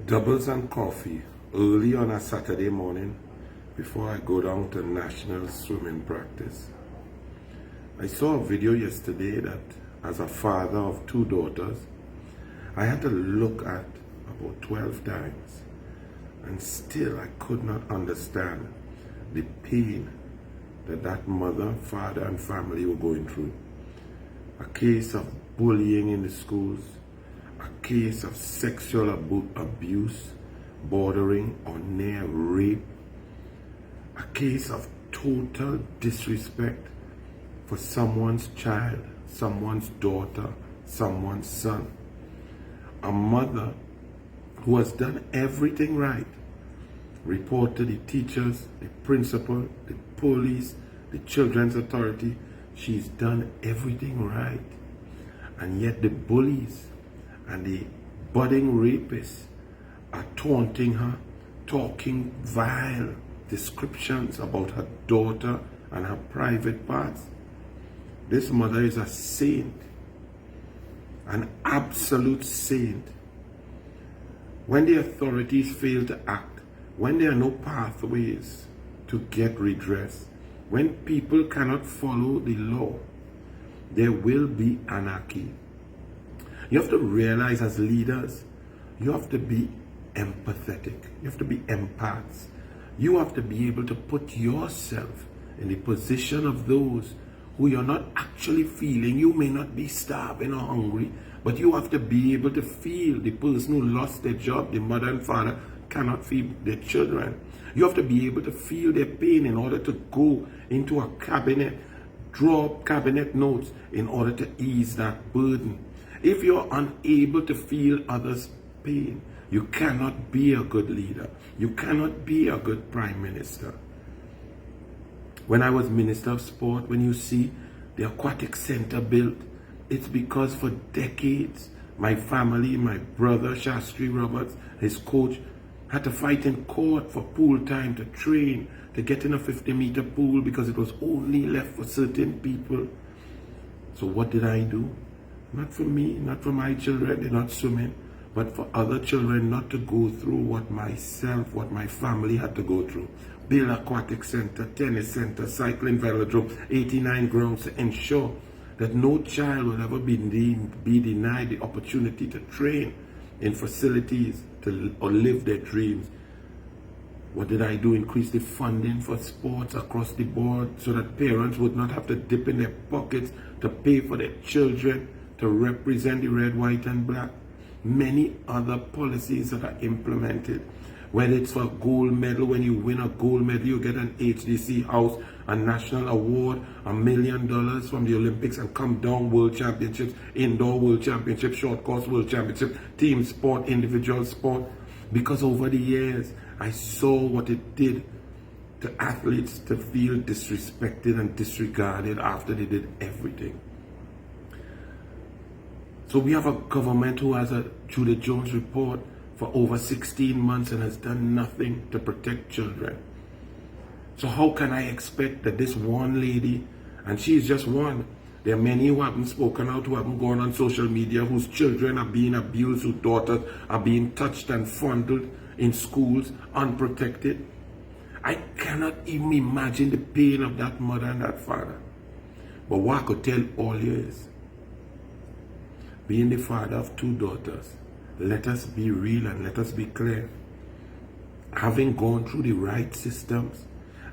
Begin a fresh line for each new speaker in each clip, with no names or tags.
Doubles and coffee early on a Saturday morning before I go down to national swimming practice. I saw a video yesterday that as a father of two daughters, I had to look at about 12 times and still I could not understand the pain that mother, father and family were going through. A case of bullying in the schools, a case of sexual abuse bordering on near rape, a case of total disrespect for someone's child, someone's daughter, someone's son. A mother who has done everything right, report to the teachers, the principal, the police, the children's authority. She's done everything right. And yet the bullies and the budding rapists are taunting her, talking vile descriptions about her daughter and her private parts. This mother is a saint, an absolute saint. When the authorities fail to act, when there are no pathways to get redress, when people cannot follow the law, there will be anarchy. You have to realize as leaders, you have to be empathetic. You have to be empaths. You have to be able to put yourself in the position of those who you're not actually feeling. You may not be starving or hungry, but you have to be able to feel the person who lost their job, the mother and father cannot feed their children. You have to be able to feel their pain in order to go into a cabinet, draw up cabinet notes in order to ease that burden. If you're unable to feel others' pain, you cannot be a good leader. You cannot be a good prime minister. When I was Minister of Sport, when you see the aquatic center built, it's because for decades, my family, my brother, Shastri Roberts, his coach, had to fight in court for pool time to train, to get in a 50-meter pool because it was only left for certain people. So what did I do? Not for me, not for my children, they're not swimming, but for other children not to go through what myself, what my family had to go through. Build aquatic center, tennis center, cycling velodrome, 89 grounds to ensure that no child will ever be denied the opportunity to train in facilities or live their dreams. What did I do? Increase the funding for sports across the board so that parents would not have to dip in their pockets to pay for their children to represent the red, white and black. Many other policies that are implemented. Whether it's for a gold medal, when you win a gold medal, you get an HDC house, a national award, $1 million from the Olympics, and come down world championships, indoor world championships, short course world championship, team sport, individual sport. Because over the years, I saw what it did to athletes to feel disrespected and disregarded after they did everything. So we have a government who has a Judith Jones report for over 16 months and has done nothing to protect children. So how can I expect that this one lady, and she is just one, there are many who haven't spoken out, who haven't gone on social media, whose children are being abused, whose daughters are being touched and fondled in schools, unprotected. I cannot even imagine the pain of that mother and that father. But what I could tell all you is, being the father of two daughters, let us be real and let us be clear. Having gone through the right systems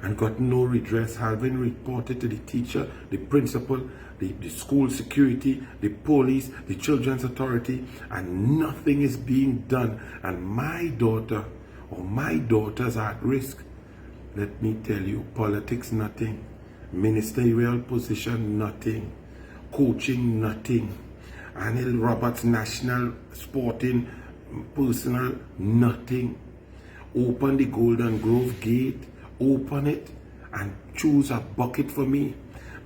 and got no redress, having reported to the teacher, the principal, the school security, the police, the children's authority, and nothing is being done, and my daughter or my daughters are at risk. Let me tell you, politics nothing, ministerial position nothing, coaching nothing, Anil Roberts national sporting personal nothing. Open the Golden Grove gate, open it and choose a bucket for me.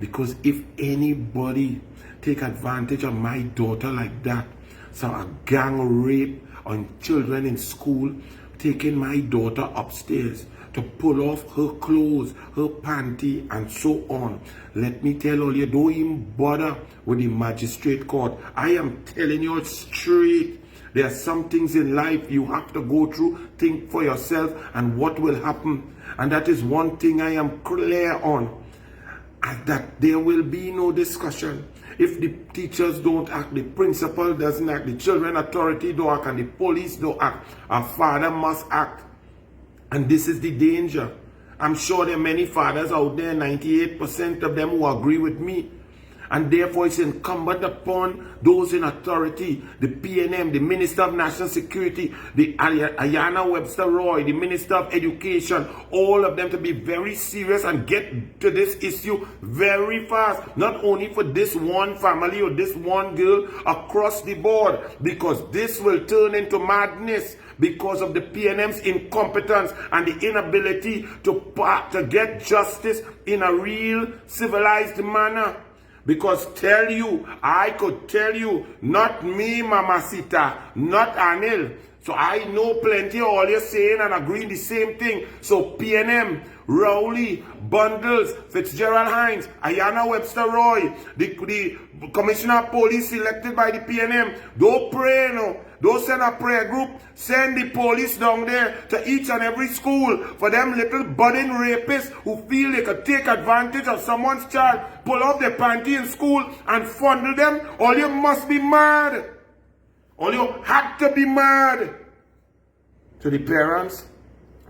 Because if anybody take advantage of my daughter like that, so a gang rape on children in school, taking my daughter upstairs to pull off her clothes, her panty, and so on. Let me tell all you, don't even bother with the magistrate court. I am telling you straight, There are some things in life you have to go through, think for yourself and what will happen. And that is one thing I am clear on, that there will be no discussion. If the teachers don't act, the principal doesn't act, the children authority don't act, and the police don't act, our father must act. And this is the danger. I'm sure there are many fathers out there, 98% of them, who agree with me. And therefore it's incumbent upon those in authority, the PNM, the Minister of National Security, the Ayanna Webster Roy, the Minister of Education, all of them to be very serious and get to this issue very fast. Not only for this one family or this one girl, across the board, because this will turn into madness because of the PNM's incompetence and the inability to get justice in a real civilized manner. Because I could tell you, not me, Mamacita, not Anil. So I know plenty of all you're saying and agreeing the same thing. So PNM, Rowley, Bundles, Fitzgerald Hines, Ayanna Webster Roy, the Commissioner of Police elected by the PNM, don't pray, no. Don't send a prayer group. Send the police down there to each and every school for them little budding rapists who feel they could take advantage of someone's child, pull off their panty in school and fondle them. All you must be mad. All you had to be mad. To the parents,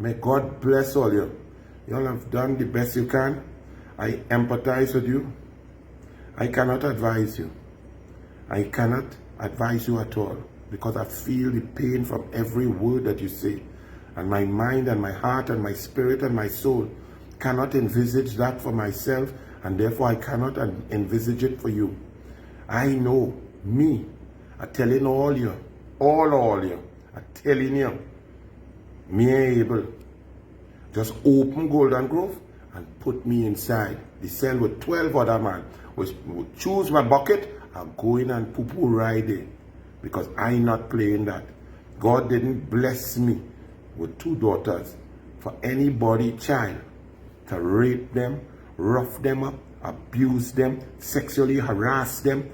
may God bless all you. You all have done the best you can. I empathize with you. I cannot advise you. I cannot advise you at all, because I feel the pain from every word that you say. And my mind and my heart and my spirit and my soul cannot envisage that for myself, and therefore I cannot envisage it for you. I know me, I'm telling all you, all you, I'm telling you, me able just open Golden Grove and put me inside the cell with 12 other men. Would choose my bucket and go in and poo-poo right there. Because I'm not playing that. God didn't bless me with 2 daughters for anybody, child, to rape them, rough them up, abuse them, sexually harass them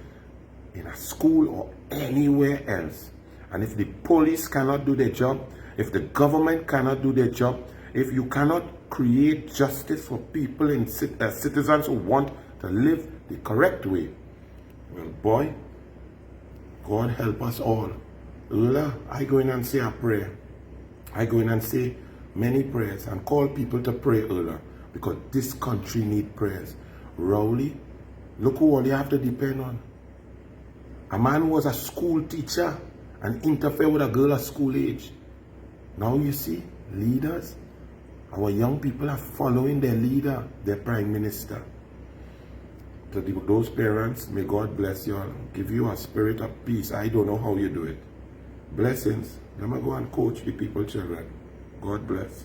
in a school or anywhere else. And if the police cannot do their job, if the government cannot do their job, if you cannot create justice for people and citizens who want to live the correct way, well, boy, God help us all. Lola, I go in and say a prayer. I go in and say many prayers and call people to pray, Lola, because this country need prayers. Rowley, look who all you have to depend on. A man who was a school teacher and interfered with a girl at school age. Now you see, leaders, our young people are following their leader, their prime minister. To those parents, may God bless you all. Give you a spirit of peace. I don't know how you do it. Blessings. Let me go and coach the people, children. God bless.